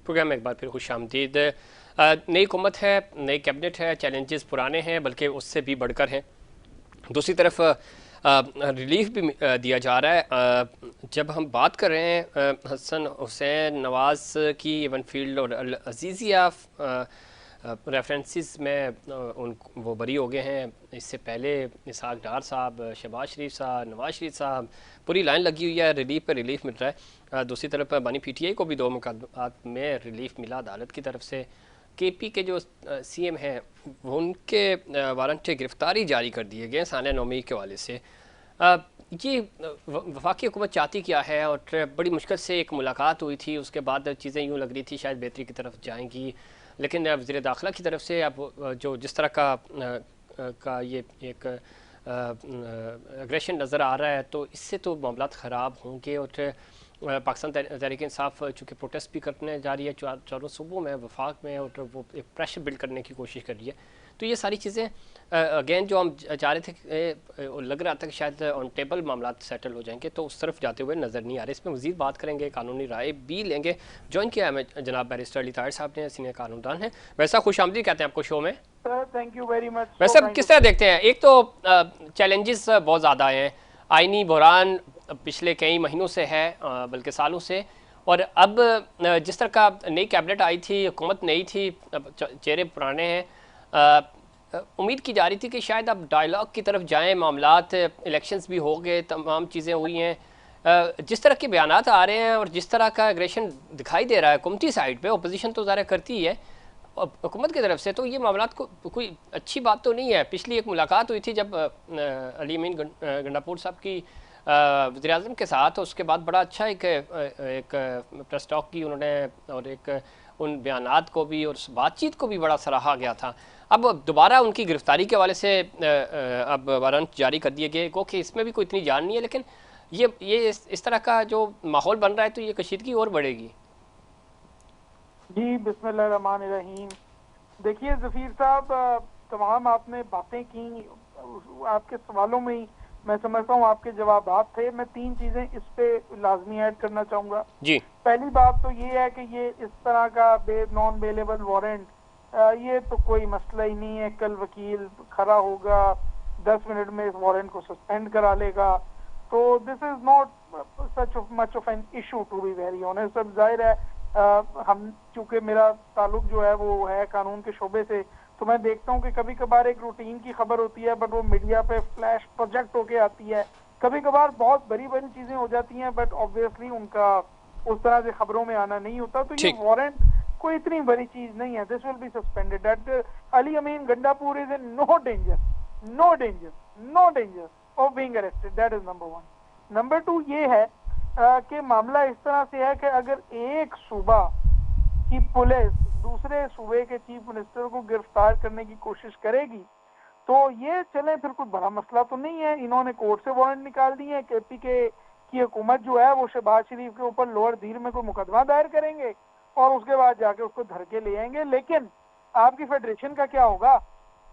Programme में एक बार फिर खुश आमदीद। नई हुकूमत है, नई कैबिनेट है, चैलेंजेस पुराने हैं बल्कि उससे भी बढ़कर हैं। दूसरी तरफ रिलीफ भी दिया जा रहा है। जब हम बात कर रहे हैं हसन हुसैन नवाज़ की, इवन फील्ड और अजीज़िया रेफरेंसेस में उन वो बरी हो गए हैं। इससे पहले इसहाक डार साहब, शहबाज शरीफ साहब, नवाज शरीफ साहब, पूरी लाइन लगी हुई है, रिलीफ पे रिलीफ मिल रहा है। दूसरी तरफ बानी पीटीआई को भी 2 मुकदमात में रिलीफ मिला अदालत की तरफ से। केपी के जो सीएम हैं उनके वारंट गिरफ्तारी जारी कर दिए गए सानिया नौमी के हवाले से। ये वफाकी हुकूमत चाहती क्या है? और बड़ी मुश्किल से एक मुलाकात हुई थी, उसके बाद चीज़ें यूँ लग रही थी शायद बेहतरी की तरफ जाएंगी, लेकिन वज़ीर दाखिला की तरफ से अब जो जिस तरह का ये एक एग्रेशन नज़र आ रहा है, तो इससे तो मामला ख़राब होंगे। और पाकिस्तान तहरीक इंसाफ चूँकि प्रोटेस्ट भी करने जा रही है चारों सूबों में, वफाक में, और वो एक प्रेशर बिल्ड करने की कोशिश कर रही है। तो ये सारी चीज़ें अगेन जो हम चाह रहे थे, लग रहा था कि शायद ऑन टेबल मामला सेटल हो जाएंगे, तो उस तरफ जाते हुए नज़र नहीं आ रहे। इसमें मज़ीद बात करेंगे, कानूनी राय भी लेंगे। ज्वाइन किया है मैं जनाब बैरिस्टर अली ताहिर साहब ने, सीनियर कानूनदान हैं। वैसा खुश आमदीद कहते हैं आपको शो में। Sir thank you very much. वैसे किस तरह देखते हैं? एक तो चैलेंजेस बहुत ज़्यादा हैं, आइनी बहरान पिछले कई महीनों से है, बल्कि सालों से। और अब जिस तरह का नई कैबिनेट आई थी, हुकूमत नई थी, चेहरे पुराने हैं। उम्मीद की जा रही थी कि शायद अब डायलॉग की तरफ जाएं, मामलात, इलेक्शंस भी हो गए, तमाम चीज़ें हुई हैं। जिस तरह के बयानात आ रहे हैं और जिस तरह का एग्रेशन दिखाई दे रहा है हुकूमती साइड पे, अपोजिशन तो ज़ाहिर करती ही है हुकूमत की तरफ से, तो ये मामलात को कोई अच्छी बात तो नहीं है। पिछली एक मुलाकात हुई थी जब अली अमीन गंडापुर साहब की वज़ीर आज़म के साथ, उसके बाद बड़ा अच्छा एक प्रेस टॉक की उन्होंने, और एक उन बयानात को भी और उस बातचीत को भी बड़ा सराहा गया था। अब दोबारा उनकी गिरफ्तारी के हवाले से अब वारंट जारी कर दिए गए को कि इसमें भी कोई इतनी जान नहीं है, लेकिन ये इस तरह का जो माहौल बन रहा है, तो ये कशीदगी और बढ़ेगी। जी बिस्मिल्लाहिर्रहमानिर्रहीम। देखिए जफीर साहब, तमाम आपने बातें की, आपके सवालों में ही मैं समझता हूँ आपके जवाबात थे। मैं 3 चीजें इस पे लाजमी ऐड करना चाहूंगा। जी पहली बात तो ये है कि ये इस तरह का नॉन बेलेबल वारंट, ये तो कोई मसला ही नहीं है। कल वकील खड़ा होगा, 10 मिनट में इस वारंट को सस्पेंड करा लेगा। तो this is not such much of an issue to be very honest. अब जाहिर है हम, चूंकि मेरा ताल्लुक जो है वो है कानून के शोबे से, तो मैं देखता हूँ कि कभी कभार एक रूटीन की खबर होती है बट वो मीडिया पे फ्लैश प्रोजेक्ट होके आती है। कभी कभार बहुत बड़ी बड़ी चीजें हो जाती हैं बट ऑब्वियसली उनका उस तरह से खबरों में आना नहीं होता। तो ये ठीक। वारंट कोई इतनी बड़ी चीज नहीं है। This will be suspended. That Ali Amin Gandapur is in no danger, no danger, no danger of being arrested. That is number 1। Number 2 ये है कि मामला इस तरह से है कि अगर एक सूबा की पुलिस दूसरे सूबे के चीफ मिनिस्टर को गिरफ्तार करने की कोशिश करेगी तो ये चले, फिर कोई बड़ा मसला तो नहीं है। इन्होंने कोर्ट से वारंट निकाल दिए हैं। केपी के की हुकूमत जो है वो शहबाज शरीफ के ऊपर लोअर धीर में कोई मुकदमा दायर करेंगे और उसके बाद जाके उसको धर के ले आएंगे। लेकिन आपकी फेडरेशन का क्या होगा?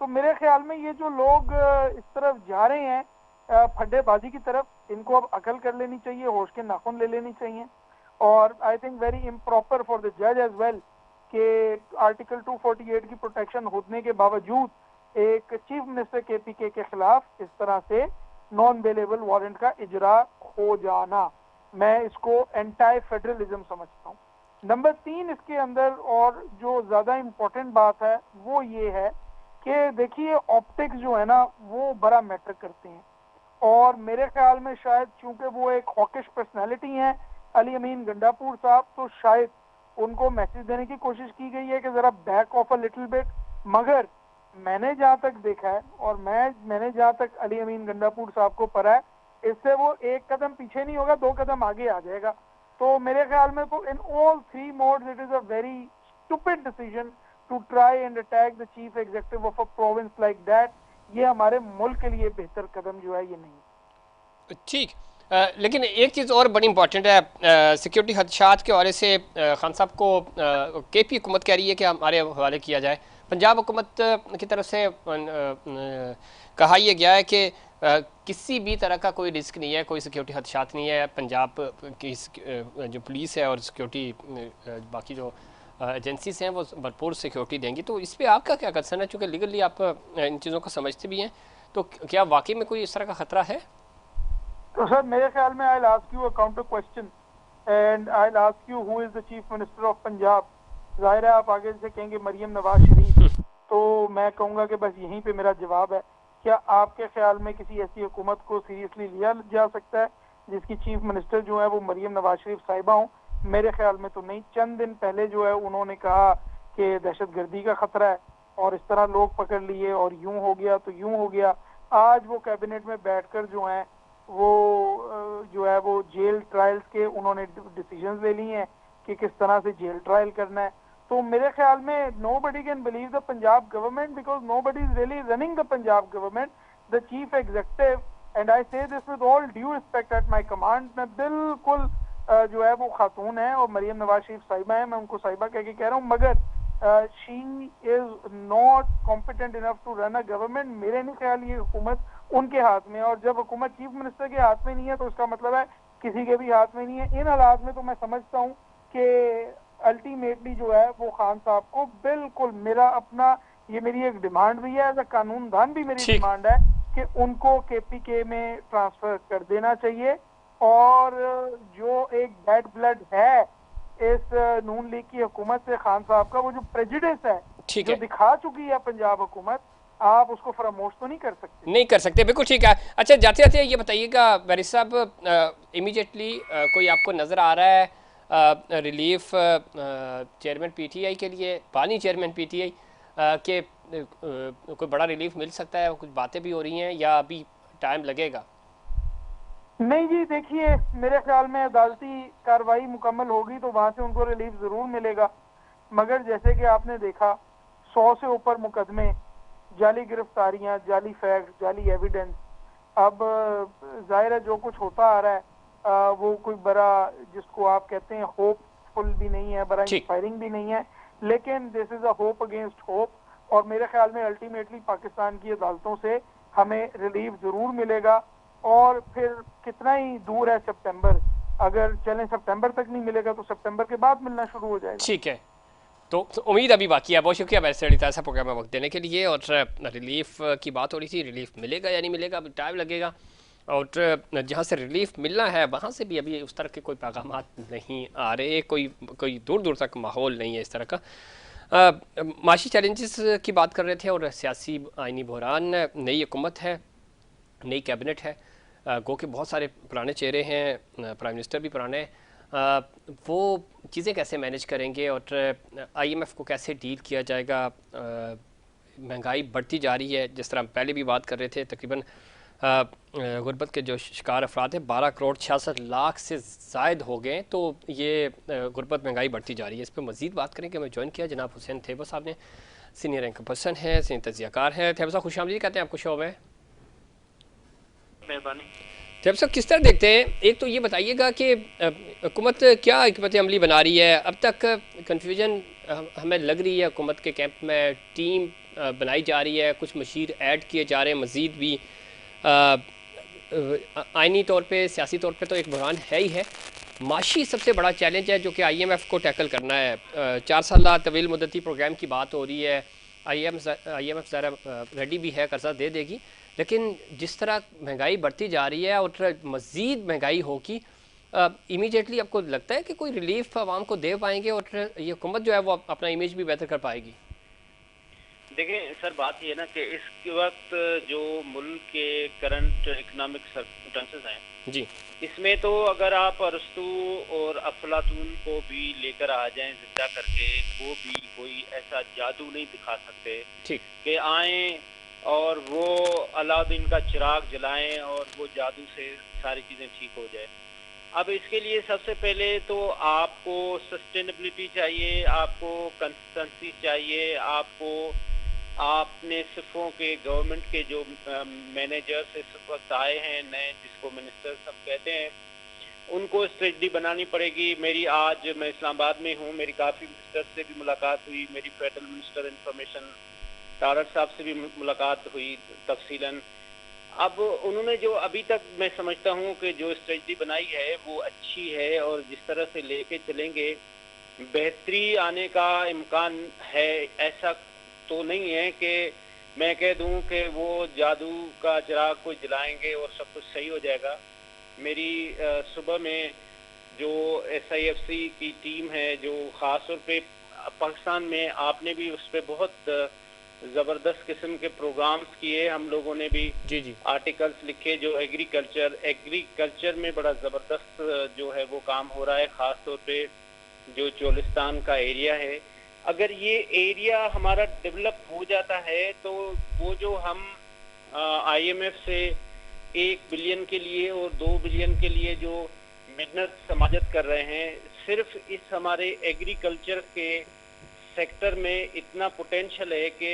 तो मेरे ख्याल में ये जो लोग इस तरफ जा रहे हैं फड्डेबाजी की तरफ, इनको अब अकल कर लेनी चाहिए, होश के नाखून ले लेनी चाहिए। और I think very improper for the जज एज वेल कि आर्टिकल 248 की प्रोटेक्शन होने के बावजूद एक चीफ मिनिस्टर केपीके के खिलाफ इस तरह से नॉन बेलेबल वारंट का इजरा हो जाना, मैं इसको एंटी फेडरलिज्म समझता हूँ। नंबर 3 इसके अंदर और जो ज्यादा इम्पोर्टेंट बात है वो ये है कि देखिए ऑप्टिक्स जो है ना वो बड़ा मैटर करते हैं। और मेरे ख्याल में शायद चूंकि वो एक हॉकिश पर्सनैलिटी है अली अमीन गंडापुर साहब, तो शायद उनको मैसेज देने की कोशिश की गई है कि जरा back of a little bit. मगर मैंने जहां तक देखा है और मैंने जहां तक अली अमीन गंडापुर साहब को पढ़ा है, इससे वो एक कदम पीछे नहीं होगा, 2 कदम आगे आ जाएगा। तो मेरे ख्याल में तो in all 3 modes it is a very stupid decision to try and attack the chief executive of a province like that. ये हमारे मुल्क के लिए बेहतर कदम जो है ये नहीं। ठीक। लेकिन एक चीज़ और बड़ी इंपॉर्टेंट है, सिक्योरिटी खदशात के हवाले से खान साहब को केपी हुकूमत कह रही है कि हमारे हवाले किया जाए। पंजाब हुकूमत की तरफ से कहा यह गया है कि किसी भी तरह का कोई रिस्क नहीं है, कोई सिक्योरिटी खदशात नहीं है। पंजाब की जो पुलिस है और सिक्योरिटी बाकी जो एजेंसीज हैं वो भरपूर सिक्योरिटी देंगी। तो इस पे आपका क्या कंसर्न है, चूँकि लीगली आप इन चीज़ों को समझते भी हैं, तो क्या वाकई में कोई इस तरह का खतरा है? तो सर मेरे ख्याल में I ask you a counter question and I ask you who is the chief minister of Punjab. जाहिर है आप आगे से कहेंगे मरियम नवाज शरीफ, तो मैं कहूंगा कि बस यहीं पे मेरा जवाब है। क्या आपके ख्याल में किसी ऐसी हुकूमत को सीरियसली लिया जा सकता है जिसकी चीफ मिनिस्टर जो है वो मरियम नवाज शरीफ साहिबा हो? मेरे ख्याल में तो नहीं। चंद दिन पहले जो है उन्होंने कहा कि दहशतगर्दी का खतरा है और इस तरह लोग पकड़ लिए और यूं हो गया तो यूं हो गया। आज वो कैबिनेट में बैठकर जो है वो जो है वो जेल ट्रायल्स के उन्होंने डिसीजंस ले लिए हैं कि किस तरह से जेल ट्रायल करना है। तो मेरे ख्याल में nobody can believe the Punjab government because nobody is really running the Punjab government. The chief executive, and I say this with all due respect at my command, मैं बिल्कुल जो है वो खातून है और मरियम नवाज शरीफ साहिबा है, मैं उनको साहिबा कह के कह रहा हूँ, मगर she is not competent enough to run a government. मेरे नहीं ख्याल ये हुकूमत उनके हाथ में है, और जब हुकूमत चीफ मिनिस्टर के हाथ में नहीं है तो उसका मतलब है किसी के भी हाथ में नहीं है। इन हालात में तो मैं समझता हूँ कि अल्टीमेटली जो है वो खान साहब को बिल्कुल मेरा अपना ये मेरी एक डिमांड भी है, एज अ कानूनदान भी मेरी ठीक। डिमांड है कि उनको केपीके में ट्रांसफर कर देना चाहिए। और जो एक बैड ब्लड है इस नून लीग की हुकूमत से खान साहब का, वो जो प्रेजुडिस है ठीक जो है, दिखा चुकी है पंजाब हुकूमत, आप उसको फरामोश तो नहीं कर सकते। नहीं कर सकते, बिल्कुल ठीक है। अच्छा, जाते जाते ये बताइएगा बैरिस्टर साहब, इमीडिएटली कोई आपको नज़र आ रहा है रिलीफ चेयरमैन पीटीआई के लिए, बानी चेयरमैन पीटीआई के कोई बड़ा रिलीफ मिल सकता है? कुछ बातें भी हो रही हैं या अभी टाइम लगेगा? नहीं जी, देखिए मेरे ख्याल में अदालती कार्रवाई मुकम्मल होगी तो वहां से उनको रिलीफ जरूर मिलेगा, मगर जैसे कि आपने देखा 100 से ऊपर मुकदमे, जाली गिरफ्तारियां, जाली फैक्ट, जाली एविडेंस। अब जाहिर है जो कुछ होता आ रहा है वो कोई बड़ा जिसको आप कहते हैं होपफुल भी नहीं है, बड़ा ठीक। इंस्पायरिंग भी नहीं है, लेकिन this is a hope against hope. और मेरे ख्याल में अल्टीमेटली पाकिस्तान की अदालतों से हमें रिलीफ जरूर मिलेगा। और फिर कितना ही दूर है सितंबर, अगर चलें सितंबर तक नहीं मिलेगा तो सितंबर के बाद मिलना शुरू हो जाएगा। ठीक है, तो उम्मीद अभी बाकी है। बहुत शुक्रिया बैरिस्टर अली ताज़ साहब प्रोग्राम में वक्त देने के लिए। और रिलीफ की बात हो रही थी, रिलीफ मिलेगा या नहीं मिलेगा अभी टाइम लगेगा। और जहाँ से रिलीफ मिलना है वहाँ से भी अभी उस तरह के कोई पैगामात नहीं आ रहे, कोई कोई दूर दूर तक माहौल नहीं है इस तरह का। माशी चैलेंजेस की बात कर रहे थे और सियासी आइनी बहरान, नई हुकूमत है, नई कैबिनेट है, गो के बहुत सारे पुराने चेहरे हैं, प्राइम मिनिस्टर भी पुराने हैं, वो चीज़ें कैसे मैनेज करेंगे और आईएमएफ को कैसे डील किया जाएगा? महंगाई बढ़ती जा रही है, जिस तरह हम पहले भी बात कर रहे थे, तकरीबन गुर्बत के जो शिकार अफराद हैं 12 करोड़ 66 लाख से ज़ायद हो गए। तो ये गुर्बत महंगाई बढ़ती जा रही है। इस पर मज़ीद बात करेंगे। हमें ज्वाइन किया जनाब हुसैन थेबा साहब ने, सीनियर रैंक पर्सन है, सीनियर तजियाकार हैं। थेबा साहब खुश आमदीद कहते हैं आपको शो में। मेहरबानी। जब सब किस तरह देखते हैं, एक तो ये बताइएगा कि हुकूमत क्या हिकमत अमली बना रही है? अब तक कन्फ्यूजन हमें लग रही है हुकूमत के कैंप में, टीम बनाई जा रही है, कुछ मशीर ऐड किए जा रहे हैं मज़ीद भी। आइनी तौर पे, सियासी तौर पे तो एक बहरान है ही है। माशी सबसे बड़ा चैलेंज है जो कि आईएमएफ को टैकल करना है। 4 साल तवील मुद्दती प्रोग्राम की बात हो रही है। आईएमएफ ज़रा रेडी भी है, कर्जा दे देगी, लेकिन जिस तरह महंगाई बढ़ती जा रही है और मज़ीद महंगाई होगी, इमीडिएटली आपको लगता है कि कोई रिलीफ आवाम को दे पाएंगे और ये हुकूमत जो है वो अपना इमेज भी बेहतर कर पाएगी? देखें सर, बात ये है ना कि इस वक्त जो मुल्क के करंट इकोनॉमिक सर्कमस्टेंसेस हैं जी, इसमें तो अगर आप अरस्तू और अफलातून को भी लेकर आ जाएं जिंदा करके, वो भी कोई ऐसा जादू नहीं दिखा सकते ठीक। कि आए और वो अलाउद्दीन का चिराग जलाएं और वो जादू से सारी चीज़ें ठीक हो जाए। अब इसके लिए सबसे पहले तो आपको सस्टेनेबिलिटी चाहिए, आपको कंसिस्टेंसी चाहिए, आपको आपने सिफों के गवर्नमेंट के जो मैनेजर्स इस वक्त आए हैं नए, जिसको मिनिस्टर्स सब कहते हैं, उनको स्ट्रेटजी बनानी पड़ेगी। मेरी आज मैं इस्लामाबाद में हूँ, मेरी काफ़ी मिनिस्टर्स से भी मुलाकात हुई, मेरी फेडरल मिनिस्टर इंफॉर्मेशन तारक साहब से भी मुलाकात हुई तफसीलन। अब उन्होंने जो अभी तक मैं समझता हूँ कि जो स्ट्रेटजी बनाई है वो अच्छी है, और जिस तरह से लेके चलेंगे बेहतरी आने का इम्कान है, ऐसा तो नहीं है कि मैं कह दूं कि वो जादू का चिराग कोई जलाएंगे और सब कुछ सही हो जाएगा। मेरी सुबह में जो SIFC की टीम है, जो ख़ास तौर पे पाकिस्तान में आपने भी उस पे बहुत ज़बरदस्त किस्म के प्रोग्राम्स किए, हम लोगों ने भी जी जी आर्टिकल्स लिखे, जो एग्रीकल्चर में बड़ा ज़बरदस्त जो है वो काम हो रहा है, ख़ास तौर पे जो चोलिस्तान का एरिया है। अगर ये एरिया हमारा डेवलप हो जाता है तो वो जो हम IMF से 1 बिलियन के लिए और 2 बिलियन के लिए जो मेहनत समाजत कर रहे हैं, सिर्फ इस हमारे एग्रीकल्चर के सेक्टर में इतना पोटेंशियल है कि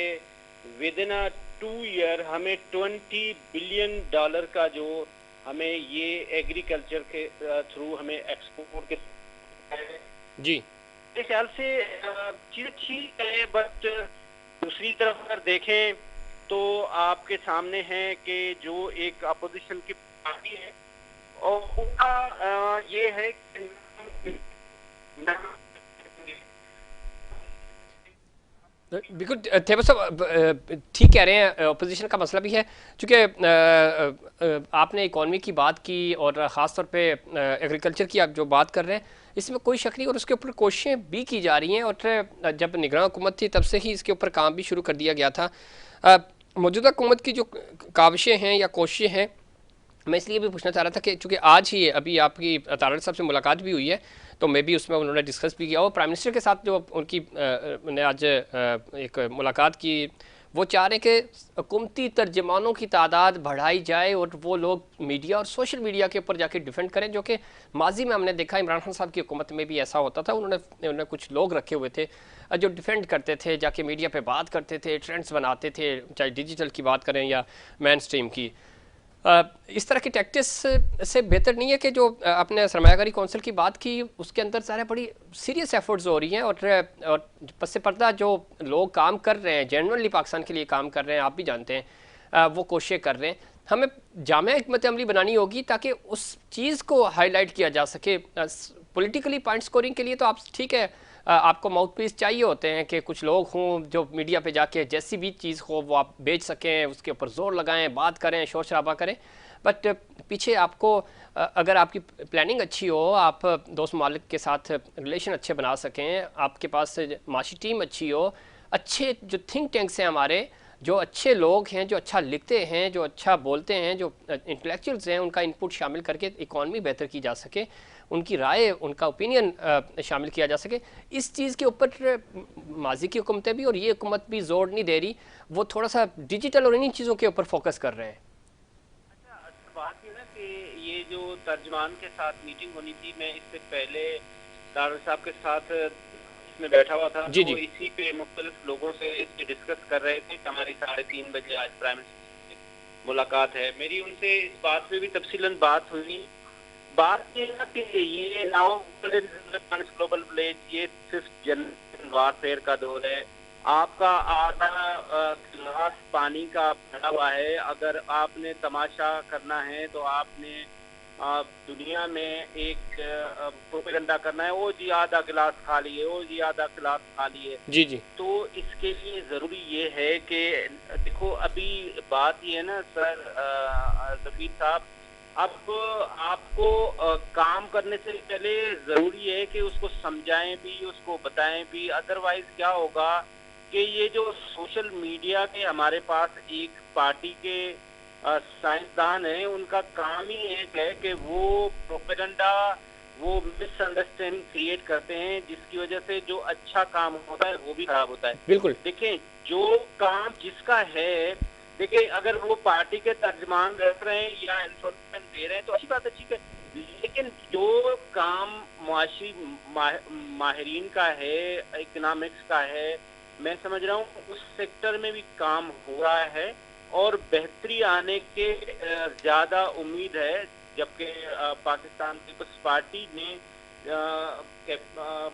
विद इन अ 2 ईयर हमें $20 बिलियन का जो हमें ये एग्रीकल्चर के थ्रू हमें एक्सपोर्ट के जी मेरे ख्याल से चीज ठीक है, बट दूसरी तरफ अगर देखें तो आपके सामने है कि जो एक अपोजिशन की पार्टी है और उनका ये है कि बिल्कुल थेबा साहब ठीक कह रहे हैं, अपोजिशन का मसला भी है चूँकि आपने इकॉनमी की बात की और ख़ास तौर पे एग्रीकल्चर की आप जो बात कर रहे हैं इसमें कोई शक नहीं, और उसके ऊपर कोशिशें भी की जा रही हैं, और जब निगरान हुकूमत थी तब से ही इसके ऊपर काम भी शुरू कर दिया गया था। मौजूदा हुकूमत की जो काविशें हैं या कोशिशें हैं, मैं इसलिए भी पूछना चाह रहा था कि चूँकि आज ही अभी आपकी तारड़ साहब से मुलाकात भी हुई है, तो मैं भी उसमें उन्होंने डिस्कस भी किया, और प्राइम मिनिस्टर के साथ जो उनकी ने आज एक मुलाकात की, वो चाह रहे हैं कि हुकूमती तर्जमानों की तादाद बढ़ाई जाए और वो लोग मीडिया और सोशल मीडिया के ऊपर जाके डिफेंड करें, जो कि माजी में हमने देखा इमरान खान साहब की हुकूमत में भी ऐसा होता था। उन्होंने कुछ लोग रखे हुए थे जो डिफेंड करते थे, जाके मीडिया पे बात करते थे, ट्रेंड्स बनाते थे, चाहे डिजिटल की बात करें या मेन स्ट्रीम की। इस तरह की टैक्टिस से बेहतर नहीं है कि जो आपने सरमायाकारी कौंसिल की बात की उसके अंदर सारे बड़ी सीरियस एफर्ट्स हो रही हैं, और पस से पर्दा जो लोग काम कर रहे हैं, जेनुइनली पाकिस्तान के लिए काम कर रहे हैं, आप भी जानते हैं, वो कोशिशें कर रहे हैं। हमें जामे हिकमत अमली बनानी होगी ताकि उस चीज़ को हाईलाइट किया जा सके। पॉलिटिकली पॉइंट स्कोरिंग के लिए तो आप ठीक है, आपको माउथ पीस चाहिए होते हैं कि कुछ लोग हों जो मीडिया पे जाके जैसी भी चीज़ हो वो आप बेच सकें, उसके ऊपर जोर लगाएं, बात करें, शोर शराबा करें, बट पीछे आपको अगर आपकी प्लानिंग अच्छी हो, आप दोस्त मालिक के साथ रिलेशन अच्छे बना सकें, आपके पास माशी टीम अच्छी हो, अच्छे जो थिंक टैंक्स हैं हमारे, जो अच्छे लोग हैं, जो अच्छा लिखते हैं, जो अच्छा बोलते हैं, जो इंटेलेक्चुअल्स हैं, उनका इनपुट शामिल करके इकॉनमी बेहतर की जा सके, उनकी राय, उनका ओपिनियन शामिल किया जा सके। इस चीज़ के ऊपर माजी की हुकूमतें भी और ये हुकूमत भी जोर नहीं दे रही, वो थोड़ा सा डिजिटल और इन्हीं चीज़ों के ऊपर फोकस कर रहे हैं। अच्छा, बात ये ना कि ये जो तर्जमान के साथ मीटिंग होनी थी, मैं इससे पहले दारुल साहब के साथ इसमें बैठा हुआ था, जी तो जी इसी पे मुख्तलिफ लोगों से इससे डिस्कस कर रहे थे कि हमारी 3:30 बजे आज प्राइम मिनिस्टर से मुलाकात है। मेरी उनसे इस बात पे भी तफसीलन बात हुई। बात ये है ना कि ये नाउ ग्लोबल विलेज, ये सिर्फ जनरल वारफेयर का दौर है। आपका आधा गिलास पानी का भरा हुआ है, अगर आपने तमाशा करना है तो आपने दुनिया में एक प्रोपेगेंडा करना है, ओ जी आधा गिलास खाली है, ओ जी आधा गिलास खाली है। जी जी तो इसके लिए जरूरी ये है कि देखो, अभी बात ये है ना सर जफीर साहब, अब आपको काम करने से पहले जरूरी है कि उसको समझाएं भी, उसको बताएं भी। अदरवाइज क्या होगा कि ये जो सोशल मीडिया के हमारे पास एक पार्टी के साइंसदान हैं, उनका काम ही एक है कि वो प्रोपेगेंडा, वो मिसअंडरस्टैंडिंग क्रिएट करते हैं, जिसकी वजह से जो अच्छा काम होता है वो भी खराब होता है। बिल्कुल देखें, जो काम जिसका है, देखिए अगर वो पार्टी के तर्जमान रख रहे हैं या इन्फॉर्मेशन दे रहे हैं तो अच्छी बात है, ठीक है, लेकिन जो काम मुआशी माहिरीन का है, इकोनॉमिक्स का है, मैं समझ रहा हूँ उस सेक्टर में भी काम हो रहा है और बेहतरी आने के ज्यादा उम्मीद है। जबकि पाकिस्तान पीपल्स पार्टी ने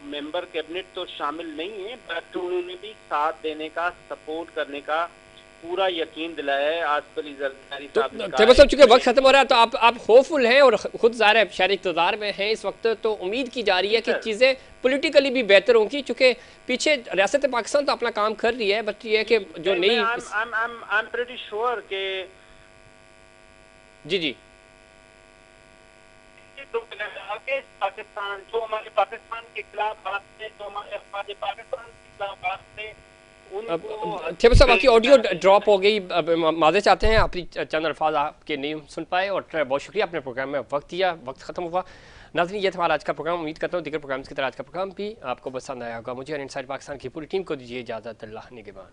मेंबर कैबिनेट तो शामिल नहीं है, बट उन्होंने भी साथ देने का, सपोर्ट करने का पूरा यकीन दिलाया है आसिफ अली जरदारी तो साहब ने कहा तैयब साहब, है चूंकि कि वक्त खत्म हो रहा है तो आप होपफुल हैं और खुद ज़ाहिर है शहरी इक़्तिदार में हैं इस वक्त, तो उम्मीद की जा रही है कि सर। चीज़ें पॉलिटिकली भी बेहतर होंगी, चूंकि पीछे रियासत पाकिस्तान तो अपना काम कर रही है, बट ये है कि जो नई आई एम प्रीटी श्योर कि जी जी पाकिस्तान जो हमारे पाकिस्तान के खिलाफ बात थे, जो हमारे अफवाज पाकिस्तान के खिलाफ बात थे, उनको थे साहब आपकी ऑडियो ड्रॉप हो गई, माज़े चाहते हैं, आपकी चंद अल्फाज आपके नहीं सुन पाए, और बहुत शुक्रिया अपने प्रोग्राम में वक्त दिया, वक्त ख़त्म हुआ। नाज़रीन, ये था हमारा आज का प्रोग्राम। उम्मीद करता हूँ दीगर प्रोग्राम्स की तरह आज का प्रोग्राम भी आपको पसंद आया होगा। मुझे और इनसाइड पाकिस्तान की पूरी टीम को दीजिए इजाज़त। अल्लाह निगहबान।